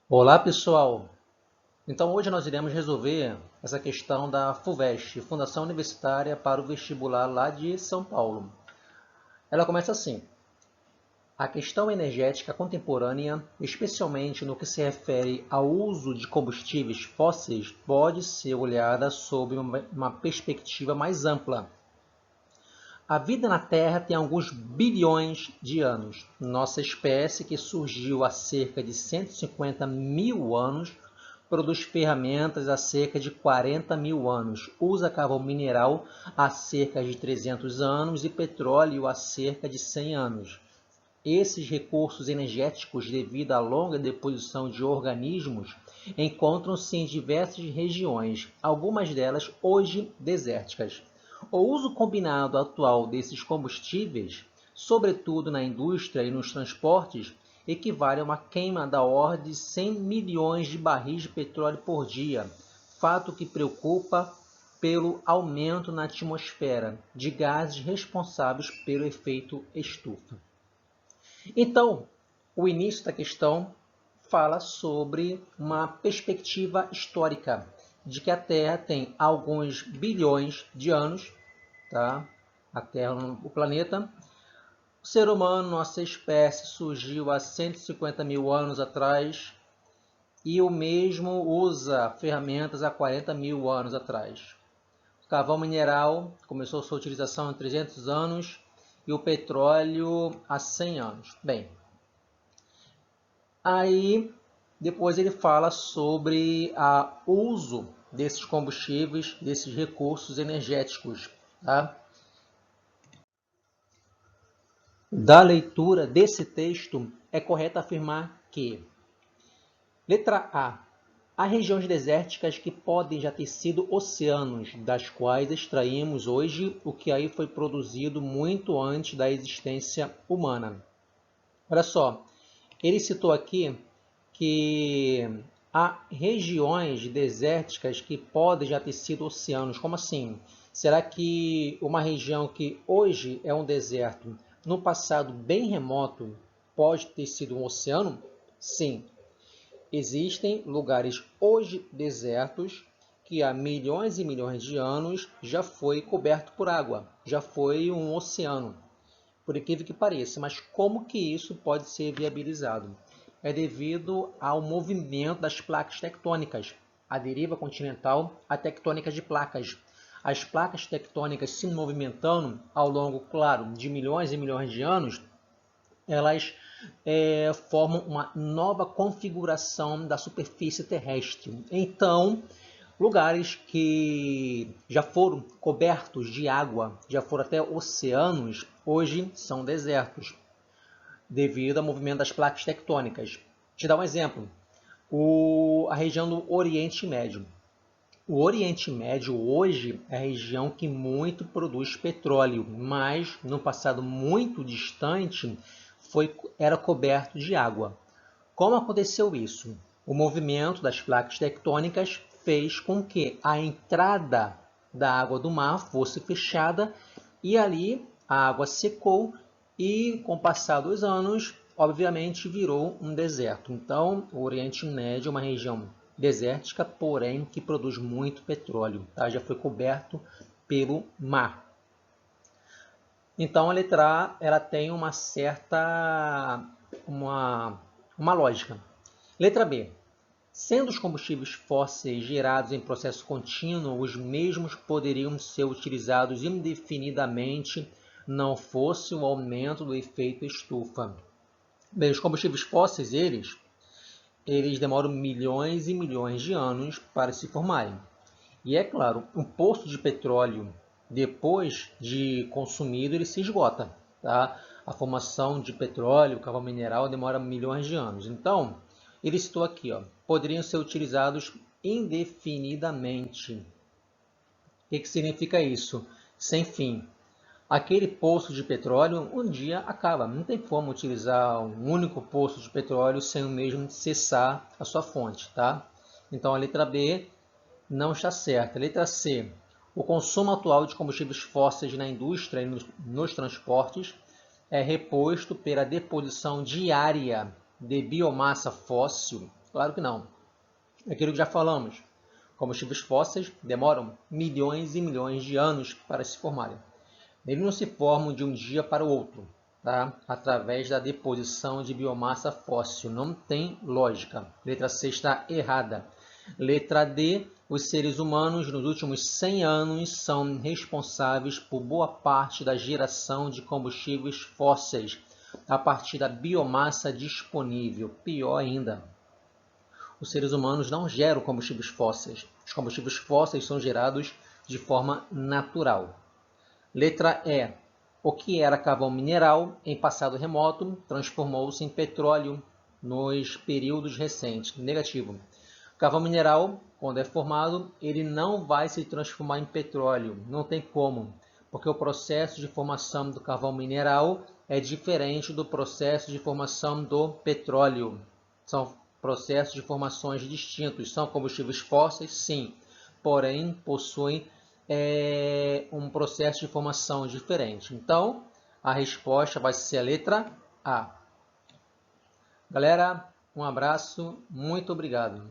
Olá pessoal, então hoje nós iremos resolver essa questão da FUVEST, Fundação Universitária para o Vestibular lá de São Paulo. Ela começa assim: a questão energética contemporânea, especialmente no que se refere ao uso de combustíveis fósseis, pode ser olhada sob uma perspectiva mais ampla. A vida na Terra tem alguns bilhões de anos. Nossa espécie, que surgiu há cerca de 150 mil anos, produz ferramentas há cerca de 40 mil anos, usa carvão mineral há cerca de 300 anos e petróleo há cerca de 100 anos. Esses recursos energéticos, devido à longa deposição de organismos, encontram-se em diversas regiões, algumas delas hoje desérticas. O uso combinado atual desses combustíveis, sobretudo na indústria e nos transportes, equivale a uma queima da ordem de 100 milhões de barris de petróleo por dia, fato que preocupa pelo aumento na atmosfera de gases responsáveis pelo efeito estufa. Então, o início da questão fala sobre uma perspectiva histórica de que a Terra tem alguns bilhões de anos, tá? A Terra, o planeta. O ser humano, nossa espécie, surgiu há 150 mil anos atrás e o mesmo usa ferramentas há 40 mil anos atrás. O carvão mineral começou sua utilização há 300 anos e o petróleo há 100 anos. Bem, aí depois ele fala sobre o uso desses combustíveis, desses recursos energéticos. Tá? Da leitura desse texto, é correto afirmar que, letra A, há regiões desérticas que podem já ter sido oceanos, das quais extraímos hoje o que aí foi produzido muito antes da existência humana. Olha só, ele citou aqui que há regiões desérticas que podem já ter sido oceanos. Como assim? Será que uma região que hoje é um deserto, no passado bem remoto, pode ter sido um oceano? Sim. Existem lugares hoje desertos que há milhões e milhões de anos já foi coberto por água, já foi um oceano. Por incrível que pareça, mas como que isso pode ser viabilizado? É devido ao movimento das placas tectônicas, a deriva continental, a tectônica de placas. As placas tectônicas se movimentando ao longo, claro, de milhões e milhões de anos, elas formam uma nova configuração da superfície terrestre. Então, lugares que já foram cobertos de água, já foram até oceanos, hoje são desertos, devido ao movimento das placas tectônicas. Te dar um exemplo, a região do Oriente Médio. O Oriente Médio hoje é a região que muito produz petróleo, mas no passado muito distante era coberto de água. Como aconteceu isso? O movimento das placas tectônicas fez com que a entrada da água do mar fosse fechada e ali a água secou e, com o passar dos anos, obviamente virou um deserto. Então, o Oriente Médio é uma região desértica, porém que produz muito petróleo, tá? Já foi coberto pelo mar. Então, a letra A ela tem uma certa uma lógica. Letra B. Sendo os combustíveis fósseis gerados em processo contínuo, os mesmos poderiam ser utilizados indefinidamente, não fosse o aumento do efeito estufa. Bem, os combustíveis fósseis, eles demoram milhões e milhões de anos para se formarem. E é claro, um poço de petróleo, depois de consumido, ele se esgota. Tá? A formação de petróleo, carvão mineral, demora milhões de anos. Então, ele citou aqui, ó, poderiam ser utilizados indefinidamente. O que significa isso? Sem fim. Aquele poço de petróleo um dia acaba. Não tem como utilizar um único poço de petróleo sem o mesmo cessar a sua fonte. Tá? Então, a letra B não está certa. Letra C. O consumo atual de combustíveis fósseis na indústria e nos transportes é reposto pela deposição diária de biomassa fóssil Claro que não. Aquilo que já falamos, combustíveis fósseis demoram milhões e milhões de anos para se formarem. Eles não se formam de um dia para o outro, tá? Através da deposição de biomassa fóssil. Não tem lógica. Letra C está errada. Letra D, os seres humanos nos últimos 100 anos são responsáveis por boa parte da geração de combustíveis fósseis a partir da biomassa disponível. Pior ainda, os seres humanos não geram combustíveis fósseis. Os combustíveis fósseis são gerados de forma natural. Letra E. O que era carvão mineral em passado remoto transformou-se em petróleo nos períodos recentes. Negativo. Carvão mineral, quando é formado, ele não vai se transformar em petróleo. Não tem como, porque o processo de formação do carvão mineral é diferente do processo de formação do petróleo. São processos de formações distintos. São combustíveis fósseis, sim, porém possuem um processo de formação diferente. Então, a resposta vai ser a letra A. Galera, um abraço, muito obrigado.